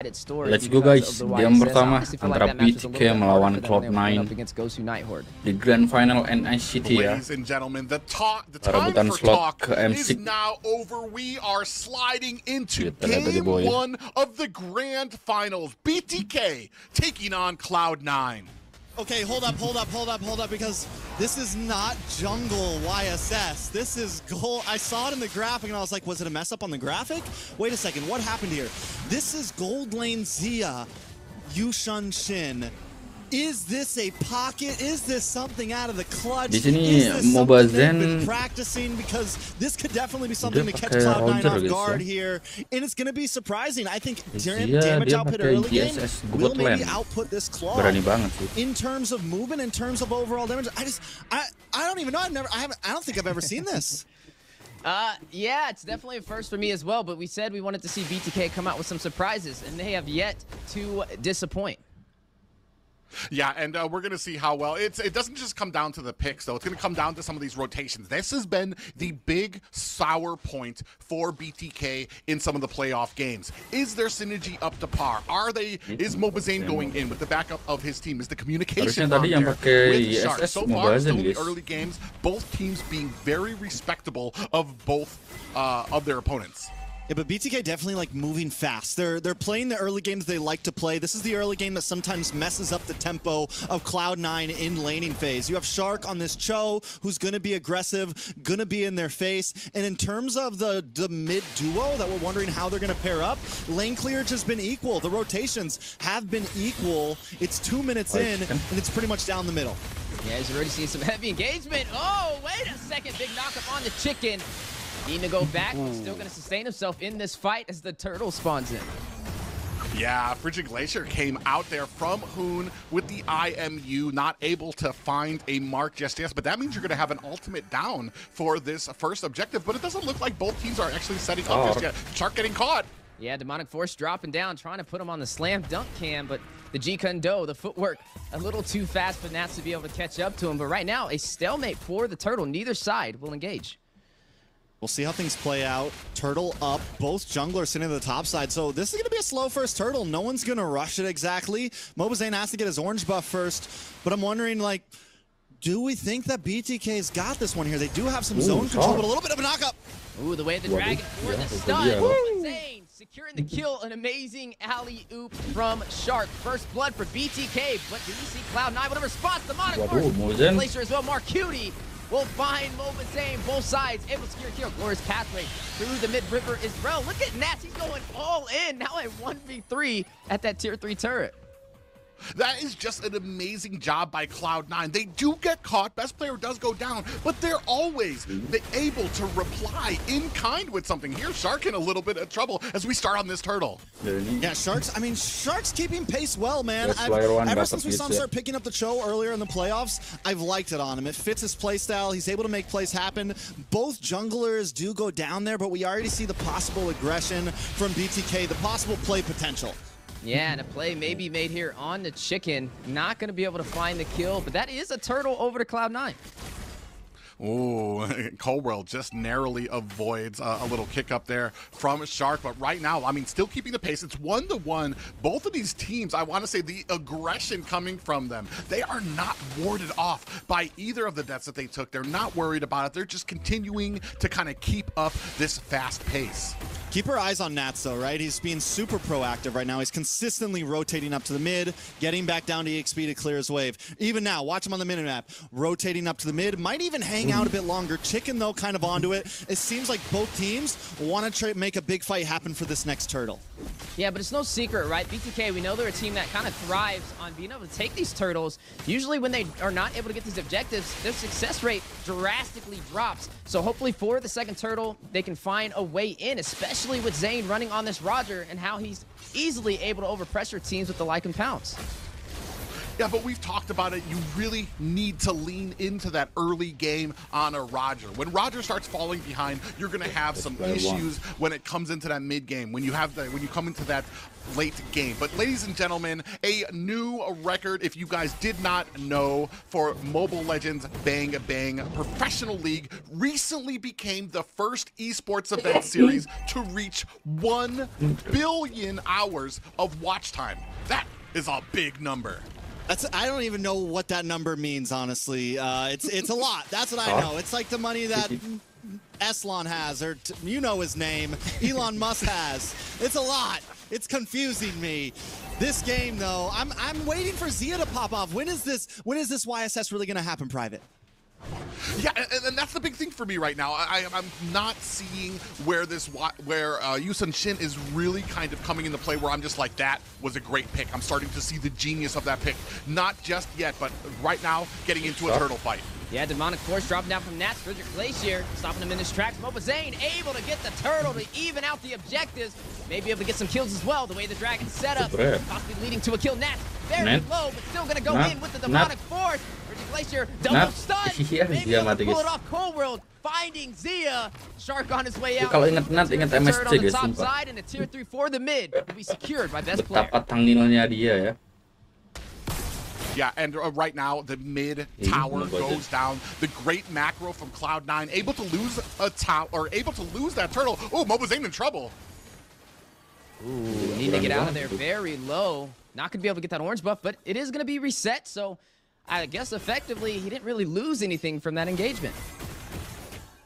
one-sided story. Let's go guys, game pertama antara BTK melawan CLOUD9 di Grand Final NICT ya. Rebutan slot ke MC. We are sliding into game 1 of the Grand Finals. BTK taking on CLOUD9. Okay, hold up, because this is not jungle YSS. This is gold. I saw it in the graphic and I was like, was it a mess up on the graphic? Wait a second, what happened here? This is Goldlane Zia, Yushun Shin. Is this a pocket? Is this something out of the clutch? Di sini MOBA Zen practicing, because this could definitely be something to catch CLOUD9 off guard here, and it's going to be surprising. I think damage output early game will maybe output this Cloud in terms of movement, in terms of overall damage. I don't even know. I don't think I've ever seen this. Yeah, it's definitely a first for me as well. But we said we wanted to see BTK come out with some surprises, and they have yet to disappoint. Yeah, and we're going to see how well. It doesn't just come down to the picks, though. It's going to come down to some of these rotations. This has been the big sour point for BTK in some of the playoff games. Is their synergy up to par? Is Mobazane going in with the backup of his team? Is the communication on there with Shark? So far, still in the early games, both teams being very respectable of both of their opponents. Yeah, but BTK definitely like moving fast. They're playing the early games they like to play. This is the early game that sometimes messes up the tempo of CLOUD9 in laning phase. You have Shark on this Cho, who's going to be aggressive, going to be in their face. And in terms of the mid duo that we're wondering how they're going to pair up, lane clearage has been equal. The rotations have been equal. It's 2 minutes in, and it's pretty much down the middle. Yeah, he's already seen some heavy engagement. Oh, wait a second. Big knockup on the chicken. Need to go back. He's still going to sustain himself in this fight as the turtle spawns in. Yeah, Frigid Glacier came out there from Hoon with the IMU, not able to find a mark just yet, but that means you're going to have an ultimate down for this first objective, but it doesn't look like both teams are actually setting up just yet. Shark getting caught. Yeah, Demonic Force dropping down, trying to put him on the slam dunk cam, but the G-Kundo, the footwork, a little too fast for Nats to be able to catch up to him. But right now, a stalemate for the turtle. Neither side will engage. We'll see how things play out. Turtle up, both junglers sitting at the top side. So this is going to be a slow first turtle. No one's going to rush it exactly. Mobazane has to get his orange buff first. But I'm wondering, like, do we think that BTK's got this one here? They do have some zone control, but a little bit of a knock-up. Ooh, the way the dragon for the stun. Mobazane securing the kill. An amazing alley-oop from Shark. First blood for BTK. But do you see CLOUD9 with a response? The Demonic Glacier as well. Marcuti will find Mobazane, both sides, able to secure a kill. Glorious pathway through the mid-river as well. Look at Nats, he's going all in. Now a 1v3 at that tier 3 turret. That is just an amazing job by CLOUD9. They do get caught, best player does go down, but they're always able to reply in kind with something. Here, Shark in a little bit of trouble as we start on this turtle. Yeah, Shark's keeping pace well, man. Ever since we saw him start picking up the Cho earlier in the playoffs, I've liked it on him. It fits his playstyle. He's able to make plays happen. Both junglers do go down there, but we already see the possible aggression from BTK, the possible play potential. Yeah, and a play may be made here on the chicken. Not going to be able to find the kill, but that is a turtle over to CLOUD9. Ooh, Colwell just narrowly avoids a little kick up there from Shark. But right now, I mean, still keeping the pace. It's 1-1. Both of these teams, I want to say the aggression coming from them, they are not warded off by either of the deaths that they took. They're not worried about it. They're just continuing to kind of keep up this fast pace. Keep our eyes on Nats, though, right? He's being super proactive right now. He's consistently rotating up to the mid, getting back down to EXP to clear his wave. Even now, watch him on the minimap, rotating up to the mid, might even hang out a bit longer. Chicken, though, kind of onto it. It seems like both teams want to make a big fight happen for this next turtle. Yeah, but it's no secret, right? BTK, we know they're a team that kind of thrives on being able to take these turtles. Usually when they are not able to get these objectives, their success rate drastically drops. So hopefully for the second turtle, they can find a way in, especially with Zane running on this Roger and how he's easily able to overpressure teams with the Lycan Pounce. Yeah, but we've talked about it. You really need to lean into that early game on a Roger. When Roger starts falling behind, you're going to have some issues when it comes into that mid game. When you come into that late game. But ladies and gentlemen, a new record, if you guys did not know, for Mobile Legends Bang Bang Professional League recently became the first esports event series to reach 1 billion hours of watch time. That is a big number. I don't even know what that number means, honestly. It's a lot. That's what I know. It's like the money that Eslon has, or you know his name, Elon Musk has. It's a lot. It's confusing me. This game, though, I'm waiting for Zia to pop off. When is this YSS really going to happen, Private? Yeah, and that's the big thing for me right now. I'm not seeing where Yusun Shin is really kind of coming into play, where I'm just like, that was a great pick. I'm starting to see the genius of that pick. Not just yet, but right now, getting into a turtle fight. Yeah, Demonic Force dropping down from Nact, Frederick Glacier, stopping him in his tracks. Mobazane able to get the turtle to even out the objectives. Maybe able to get some kills as well, the way the Dragon's set up. Possibly leading to a kill. Nact very low, but still going to go in with the Demonic Force. Frederick Glacier double stun. Maybe able to pull it off. Cold World finding Zia. Shark on his way out. Kalau ingat MSC on the guys, top sumpah. side, and a tier 3 for the mid will be secured by best player. Betapa tangilnya dia ya. Yeah, and right now, the mid tower goes down. The great macro from CLOUD9, able to lose a tower, or able to lose that turtle. Oh, Mobazane in trouble. Ooh, need to get out of there very low. Not going to be able to get that orange buff, but it is going to be reset, so I guess effectively he didn't really lose anything from that engagement.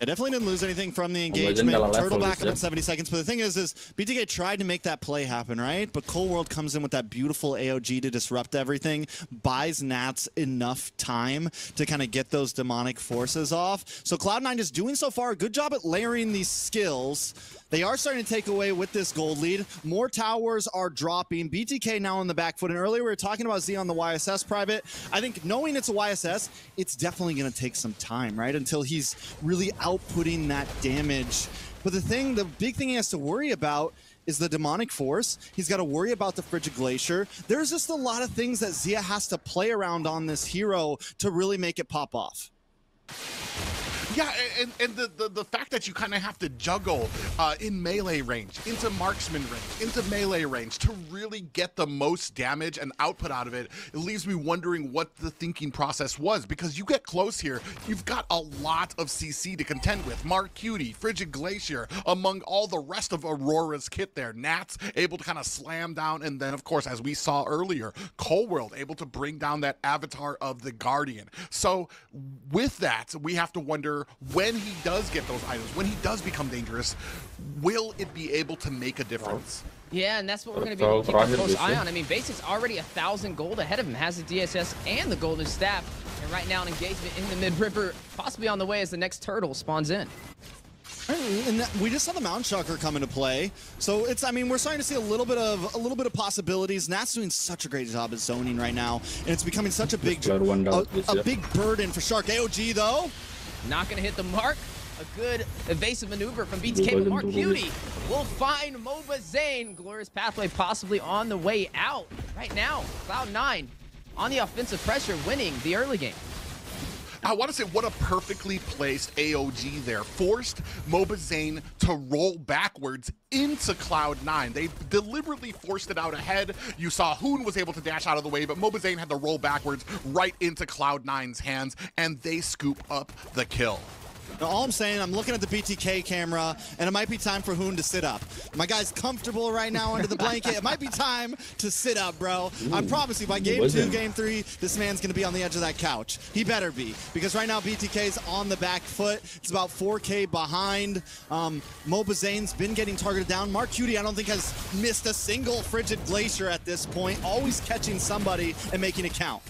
I definitely didn't lose anything from the engagement. Turtle back up in 70 seconds. But the thing is BTK tried to make that play happen, right? But Cold World comes in with that beautiful AOG to disrupt everything, buys Nats enough time to kind of get those demonic forces off. So CLOUD9 is doing so far a good job at layering these skills. They are starting to take away with this gold lead. More towers are dropping. BTK now on the back foot. And earlier we were talking about Z on the YSS Private. I think knowing it's a YSS, it's definitely going to take some time, right? Until he's really outputting that damage. But the big thing he has to worry about is the Demonic Force. He's got to worry about the Frigid Glacier. There's just a lot of things that Zia has to play around on this hero to really make it pop off. Yeah, and the fact that you kind of have to juggle in melee range, into marksman range, into melee range to really get the most damage and output out of it, it leaves me wondering what the thinking process was, because you get close here, you've got a lot of CC to contend with. Mark Cutie, Frigid Glacier, among all the rest of Aurora's kit there. Nat's able to kind of slam down, and then of course, as we saw earlier, Cold World able to bring down that avatar of the Guardian. So with that, we have to wonder, when he does get those items, when he does become dangerous, will it be able to make a difference? Yeah, and that's what we're going to be able to keep a close eye on. I mean, Basic's already 1,000 gold ahead of him, has the DSS and the golden staff, and right now an engagement in the mid-river, possibly on the way as the next turtle spawns in. And we just saw the Mountain Shocker come into play, so it's, I mean, we're starting to see a little bit of possibilities. Nat's doing such a great job at zoning right now, and it's becoming such a big big burden for Shark. AOG though, not going to hit the mark. A good evasive maneuver from BTK, but Mark Cutie will find Mobazane. Glorious pathway possibly on the way out. Right now, CLOUD9 on the offensive pressure, winning the early game. I want to say, what a perfectly placed AOG there. Forced Mobazane to roll backwards into CLOUD9. They deliberately forced it out ahead. You saw Hoon was able to dash out of the way, but Mobazane had to roll backwards right into CLOUD9's hands, and they scoop up the kill. Now, all I'm saying, I'm looking at the BTK camera, and it might be time for Hoon to sit up. My guy's comfortable right now under the blanket. It might be time to sit up, bro. I promise you, by game 2, game 3, this man's going to be on the edge of that couch. He better be, because right now BTK's on the back foot. It's about 4K behind. Mobazane's been getting targeted down. Mark Cutie, I don't think, has missed a single Frigid Glacier at this point, always catching somebody and making it count.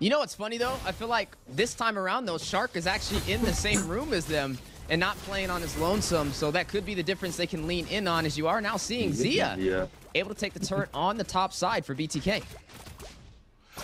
You know what's funny, though? I feel like this time around, though, Shark is actually in the same room as them and not playing on his lonesome, so that could be the difference they can lean in on, as you are now seeing Zia able to take the turret on the top side for BTK.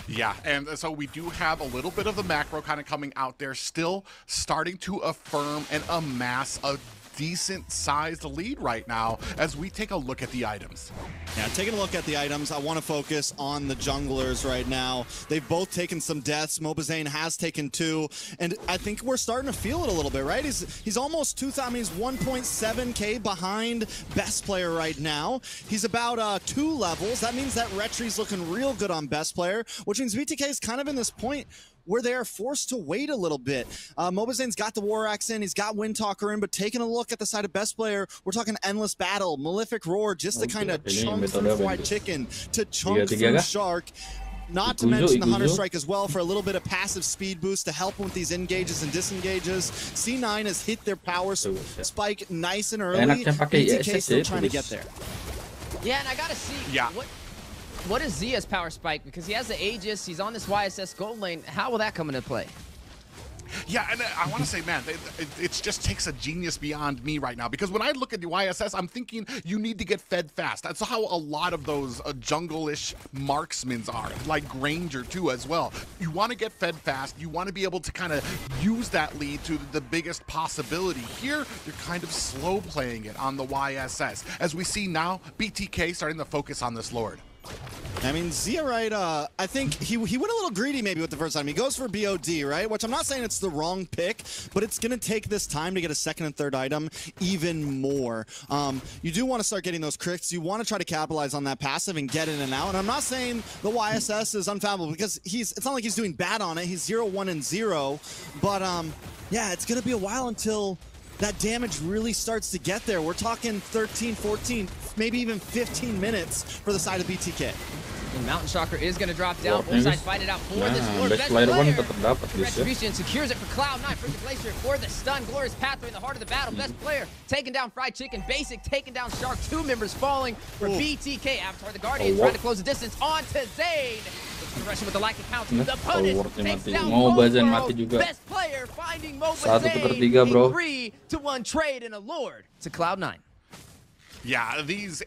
Yeah, and so we do have a little bit of the macro kind of coming out there, still starting to affirm and amass a decent-sized lead right now as we take a look at the items. Yeah, taking a look at the items, I want to focus on the junglers right now. They've both taken some deaths. Mobazane has taken 2, and I think we're starting to feel it a little bit, right? He's almost 2,000. I mean, he's 1.7K behind best player right now. He's about 2 levels. That means that Retri's looking real good on best player, which means BTK is kind of in this point where they are forced to wait a little bit. Mobazane's got the War Axe in, he's got Windtalker in, but taking a look at the side of best player, we're talking Endless Battle, Malefic Roar, just to kind of chunk through Fried Chicken, to chunk through Shark. Not to mention the Hunter Strike as well for a little bit of passive speed boost to help with these engages and disengages. C9 has hit their power spike nice and early. BTK still trying to get there. Yeah, and I gotta see what is Zia's power spike, because he has the Aegis, he's on this Yss Goldlane. How will that come into play? Yeah, and I want to say, man, it just takes a genius beyond me right now, because when I look at the YSS, I'm thinking you need to get fed fast. That's how a lot of those jungle-ish marksmen are, like Granger too as well. You want to get fed fast, you want to be able to kind of use that lead to the biggest possibility. Here, you're kind of slow playing it on the YSS. As we see now, BTK starting to focus on this Lord. I mean, Zia, right, I think he went a little greedy maybe with the first time. He goes for BOD, right? Which I'm not saying it's the wrong pick, but it's going to take this time to get a second and third item even more. You do want to start getting those crits. You want to try to capitalize on that passive and get in and out. And I'm not saying the YSS is unfathomable, because it's not like he's doing bad on it. He's 0-1 and 0. But, yeah, it's going to be a while until that damage really starts to get there. We're talking 13, 14, maybe even 15 minutes for the side of BTK. And Mountain Shocker is going to drop down. Both sides fight it out for this Lord. Best player. Retribution secures it for Cloud9. Frigid Glacier for the stun. Glorious Pathway in the heart of the battle. Best player taking down Fried Chicken. Basic taking down Shark. 2 members falling for BTK. Avatar the Guardian trying to close the distance on to Zane. Progression with the like account. The punish takes down Mobazane. Best player finding Mobazane. A 3-to-1 trade and a Lord to Cloud9. Yeah, these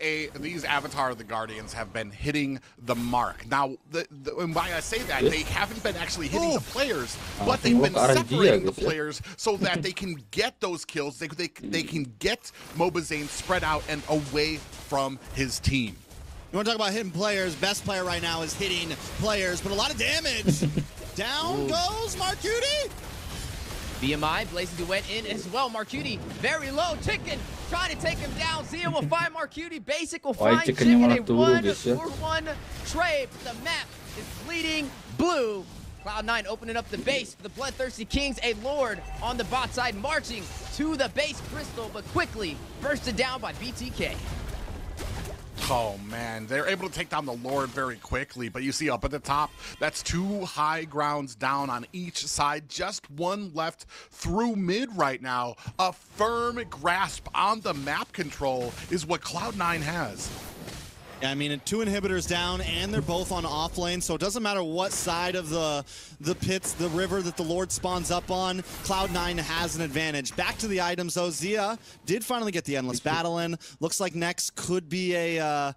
Avatar of the Guardians have been hitting the mark. Now, and why I say that, they haven't been actually hitting the players, but they've been separating the players so that they can get those kills. They can get Mobazane spread out and away from his team. You want to talk about hitting players? Best player right now is hitting players, but a lot of damage. Down goes Marcuti. BMI, Blazing Duet in as well. Marcuti very low. Chicken trying to take him down. Zia will find Marcuti. Basic will find Chicken. A 1-for-1 trade. The map is bleeding blue. Cloud9 opening up the base for the Bloodthirsty Kings. A Lord on the bot side marching to the base crystal, but quickly bursted down by BTK. Oh man, they're able to take down the Lord very quickly, but you see up at the top, that's 2 high grounds down on each side, just 1 left through mid right now. A firm grasp on the map control is what Cloud9 has. Yeah, I mean, 2 inhibitors down, and they're both on off lane, so it doesn't matter what side of the pits, the river that the Lord spawns up on, Cloud9 has an advantage. Back to the items, though. Zia did finally get the Endless Battle in. Looks like next could be a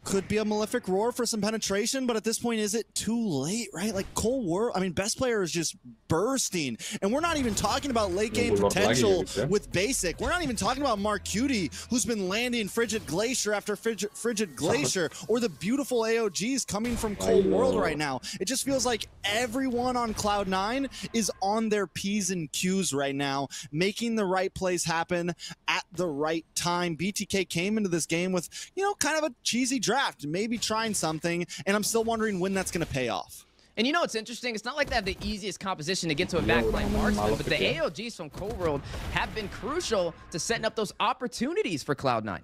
Malefic Roar for some penetration, but at this point, is it too late, right? Like, Cold War, I mean, best player is just bursting. And we're not even talking about late game potential with Basic. We're not even talking about Marcuti, who's been landing Frigid Glacier after Frigid Glacier, or the beautiful AOGs coming from Cold World right now. It just feels like everyone on Cloud9 is on their P's and Q's right now, making the right plays happen at the right time. BTK came into this game with, you know, kind of a cheesy draft, maybe trying something, and I'm still wondering when that's going to pay off. And you know what's interesting? It's not like they have the easiest composition to get to a backline marksman, but the AOGs from Cold World have been crucial to setting up those opportunities for Cloud9.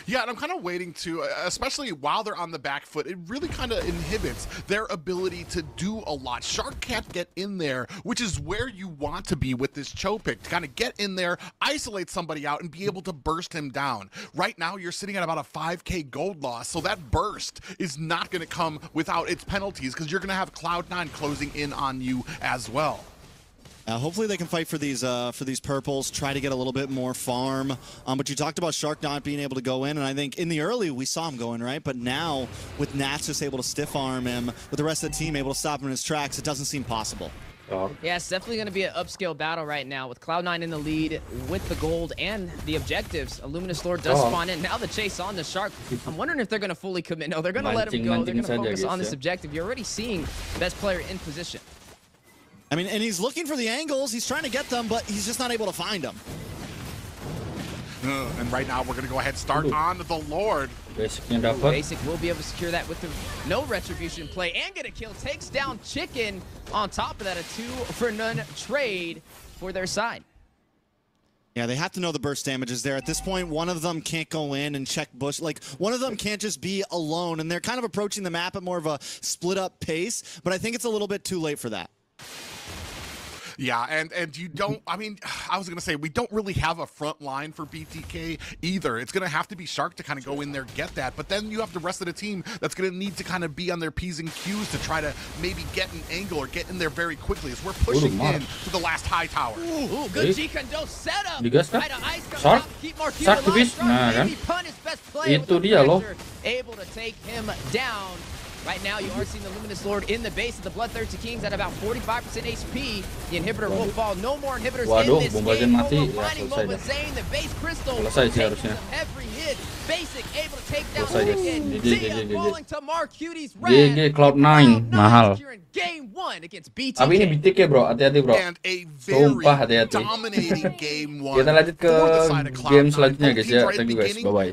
Yeah, and I'm kind of waiting to, especially while they're on the back foot, it really kind of inhibits their ability to do a lot. Shark can't get in there, which is where you want to be with this Cho pick, to kind of get in there, isolate somebody out, and be able to burst him down. Right now, you're sitting at about a 5K gold loss, so that burst is not going to come without its penalties, because you're going to have Cloud9 closing in on you as well. Hopefully they can fight for these purples, try to get a little bit more farm. But you talked about Shark not being able to go in, and I think in the early we saw him go in, right? But now with Nact just able to stiff arm him, with the rest of the team able to stop him in his tracks, it doesn't seem possible. Yeah, it's definitely going to be an upscale battle right now with CLOUD9 in the lead with the gold and the objectives. A Luminous Lord does spawn in. Now the chase on the Shark. I'm wondering if they're going to fully commit. No, they're going to let him go. They're going to focus on this objective. You're already seeing best player in position. I mean, and he's looking for the angles. He's trying to get them, but he's just not able to find them. And right now, we're going to go ahead and start on the Lord. Basic will be able to secure that with the no retribution play and get a kill. Takes down Chicken. On top of that, a 2-for-none trade for their side. Yeah, they have to know the burst damage is there. At this point, one of them can't go in and check bush. Like, one of them can't just be alone, and they're kind of approaching the map at more of a split-up pace, but I think it's a little bit too late for that. Yeah, and you don't, I mean, I was going to say, we don't really have a front line for BTK either. It's going to have to be Shark to kind of go in there, get that, but then you have the rest of the team that's going to need to kind of be on their P's and Q's to try to maybe get an angle or get in there very quickly as we're pushing in to the last high tower. Ooh, good G-Kando setup. Shark, Shark tipis. Nah kan, itu dia loh. Able to take him down. Right now, you are seeing the Luminous Lord in the base of the Bloodthirsty Kings at about 45% HP. The inhibitor will fall. No more inhibitors in this game. Mati. Finding Zane, the base crystal. Selesai sih harusnya. Every hit. Basic able to take down Chicken. Dia falling to Mark Cutie's wrath. GG Cloud9 mahal. Game 1 against BTK. Tapi ini BTK bro, hati-hati bro. Sumpah hati-hati. Kita lanjut ke game selanjutnya guys ya. Thank you guys, bye bye.